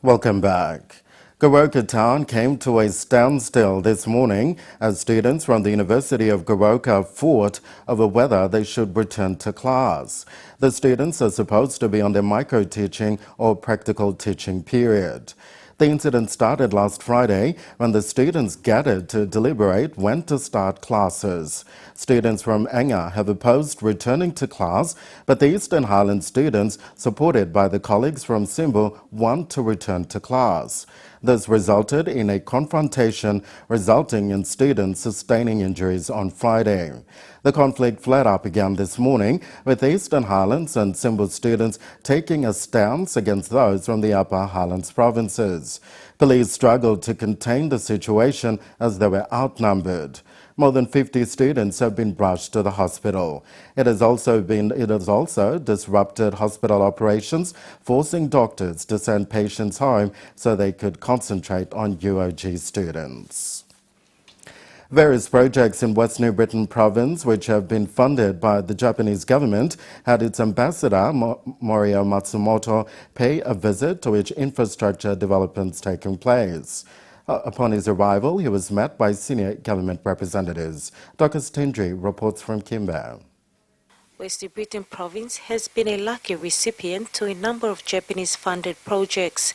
Welcome back. Goroka Town came to a standstill this morning as students from the University of Goroka fought over whether they should return to class. The students are supposed to be on their micro-teaching or practical teaching period. The incident started last Friday when the students gathered to deliberate when to start classes. Students from Anga have opposed returning to class, but the Eastern Highlands students, supported by the colleagues from Simbu, want to return to class. This resulted in a confrontation, resulting in students sustaining injuries on Friday. The conflict flared up again this morning, with Eastern Highlands and Simbu students taking a stance against those from the Upper Highlands provinces. Police struggled to contain the situation as they were outnumbered. More than 50 students have been rushed to the hospital. It has also disrupted hospital operations, forcing doctors to send patients home so they could concentrate on UOG students. Various projects in West New Britain province, which have been funded by the Japanese government, had its ambassador, Morio Matsumoto, pay a visit to which infrastructure developments taking place. Upon his arrival, he was met by senior government representatives. Dr. Stindry reports from Kimber. West New Britain province has been a lucky recipient to a number of Japanese-funded projects.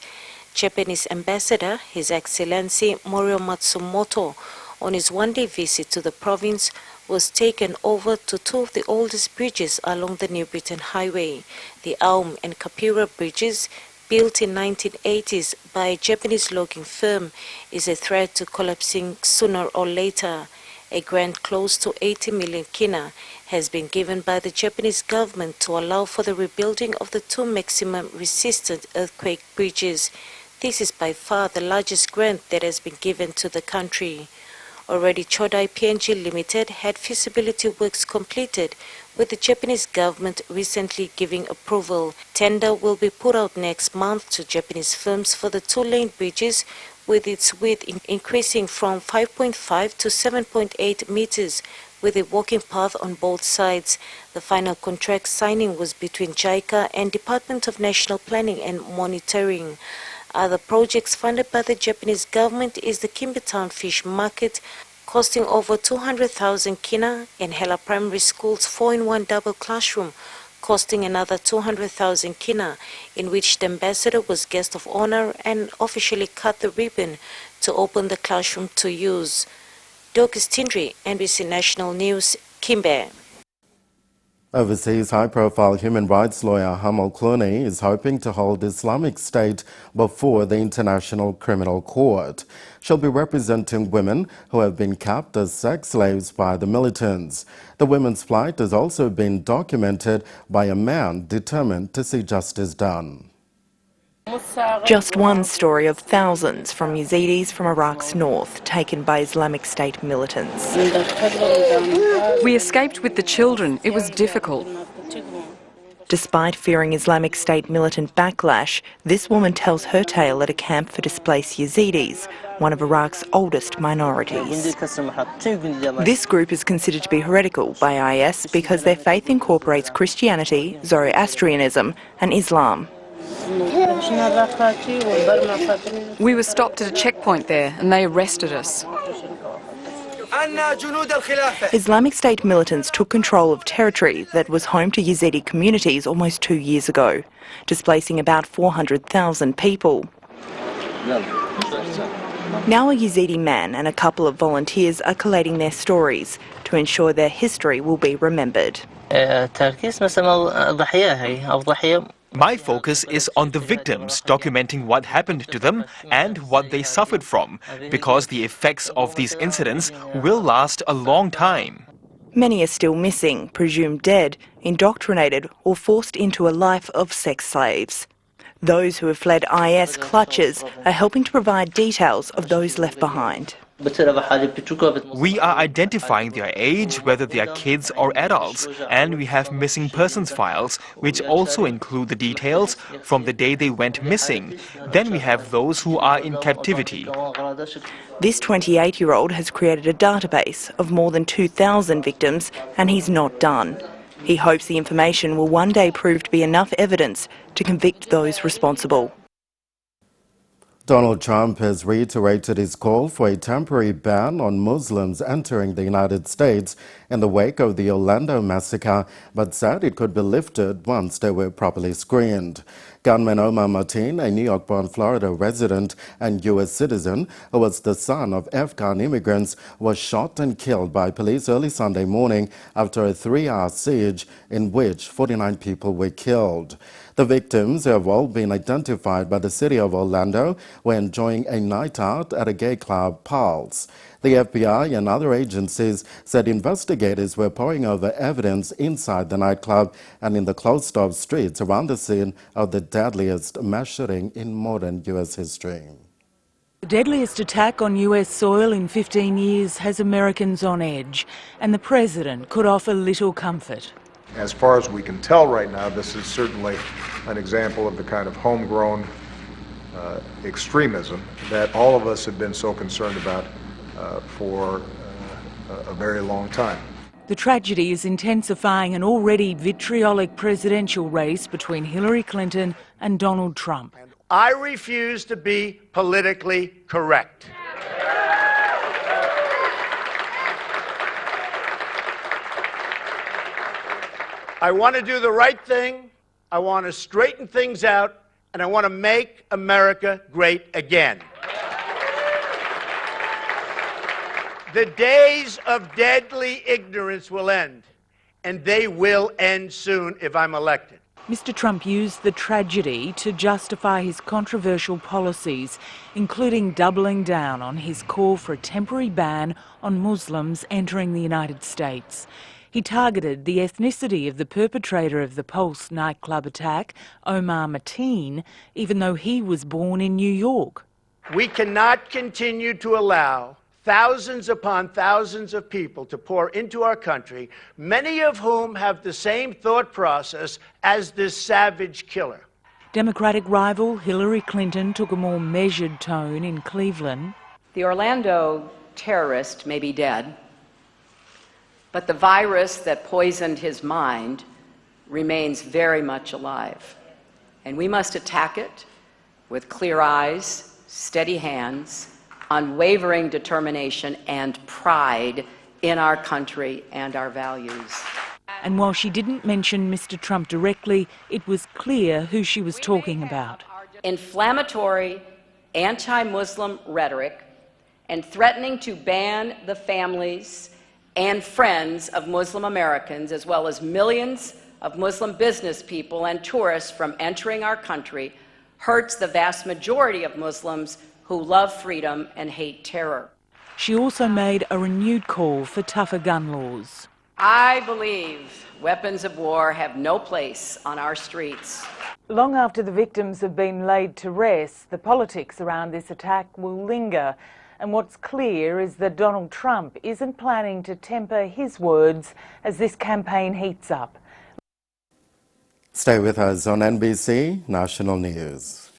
Japanese ambassador, His Excellency Morio Matsumoto, on his one-day visit to the province, was taken over to two of the oldest bridges along the New Britain Highway. The Aum and Kapira bridges, built in 1980s by a Japanese logging firm, is a threat to collapsing sooner or later. A grant close to 80 million kina has been given by the Japanese government to allow for the rebuilding of the two maximum resistant earthquake bridges. This is by far the largest grant that has been given to the country. Already Chodai PNG Limited had feasibility works completed, with the Japanese government recently giving approval. Tender will be put out next month to Japanese firms for the two-lane bridges, with its width increasing from 5.5 to 7.8 meters, with a walking path on both sides. The final contract signing was between JICA and Department of National Planning and Monitoring. Other projects funded by the Japanese government is the Kimbertown Fish Market, costing over 200,000 kina, and Hela Primary School's 4-in-1 double classroom, costing another 200,000 kina, in which the ambassador was guest of honor and officially cut the ribbon to open the classroom to use. Dr. Stindry, NBC National News, Kimber. Overseas high-profile human rights lawyer Hamal Clooney is hoping to hold Islamic State before the International Criminal Court. She'll be representing women who have been kept as sex slaves by the militants. The women's plight has also been documented by a man determined to see justice done. Just one story of thousands from Yazidis from Iraq's north, taken by Islamic State militants. We escaped with the children. It was difficult. Despite fearing Islamic State militant backlash, this woman tells her tale at a camp for displaced Yazidis, one of Iraq's oldest minorities. This group is considered to be heretical by IS because their faith incorporates Christianity, Zoroastrianism and Islam. We were stopped at a checkpoint there and they arrested us. Islamic State militants took control of territory that was home to Yazidi communities almost 2 years ago, displacing about 400,000 people. Now a Yazidi man and a couple of volunteers are collating their stories to ensure their history will be remembered. My focus is on the victims, documenting what happened to them and what they suffered from, because the effects of these incidents will last a long time. Many are still missing, presumed dead, indoctrinated or forced into a life of sex slaves. Those who have fled IS clutches are helping to provide details of those left behind. We are identifying their age, whether they are kids or adults, and we have missing persons files, which also include the details from the day they went missing. Then we have those who are in captivity. This 28-year-old has created a database of more than 2,000 victims, and he's not done. He hopes the information will one day prove to be enough evidence to convict those responsible. Donald Trump has reiterated his call for a temporary ban on Muslims entering the United States in the wake of the Orlando massacre, but said it could be lifted once they were properly screened. Gunman Omar Martin, a New York-born Florida resident and U.S. citizen who was the son of Afghan immigrants, was shot and killed by police early Sunday morning after a 3-hour siege in which 49 people were killed. The victims, who have all been identified by the city of Orlando, were enjoying a night out at a gay club, Pulse. The FBI and other agencies said investigators were poring over evidence inside the nightclub and in the closed-off streets around the scene of the deadliest mass shooting in modern U.S. history. The deadliest attack on US soil in 15 years has Americans on edge, and the President could offer little comfort. As far as we can tell right now, this is certainly an example of the kind of homegrown extremism that all of us have been so concerned about for a very long time. The tragedy is intensifying an already vitriolic presidential race between Hillary Clinton and Donald Trump. I refuse to be politically correct. I want to do the right thing, I want to straighten things out, and I want to make America great again. The days of deadly ignorance will end, and they will end soon if I'm elected. Mr. Trump used the tragedy to justify his controversial policies, including doubling down on his call for a temporary ban on Muslims entering the United States. He targeted the ethnicity of the perpetrator of the Pulse nightclub attack, Omar Martin, even though he was born in New York. We cannot continue to allow thousands upon thousands of people to pour into our country, many of whom have the same thought process as this savage killer. Democratic rival Hillary Clinton took a more measured tone in Cleveland. The Orlando terrorist may be dead, but the virus that poisoned his mind remains very much alive. And we must attack it with clear eyes, steady hands, unwavering determination and pride in our country and our values. And while she didn't mention Mr. Trump directly, it was clear who she was talking about. Inflammatory, anti-Muslim rhetoric and threatening to ban the families and friends of Muslim Americans, as well as millions of Muslim business people and tourists from entering our country, hurts the vast majority of Muslims who love freedom and hate terror. She also made a renewed call for tougher gun laws. I believe weapons of war have no place on our streets. Long after the victims have been laid to rest, the politics around this attack will linger. And what's clear is that Donald Trump isn't planning to temper his words as this campaign heats up. Stay with us on NBC National News.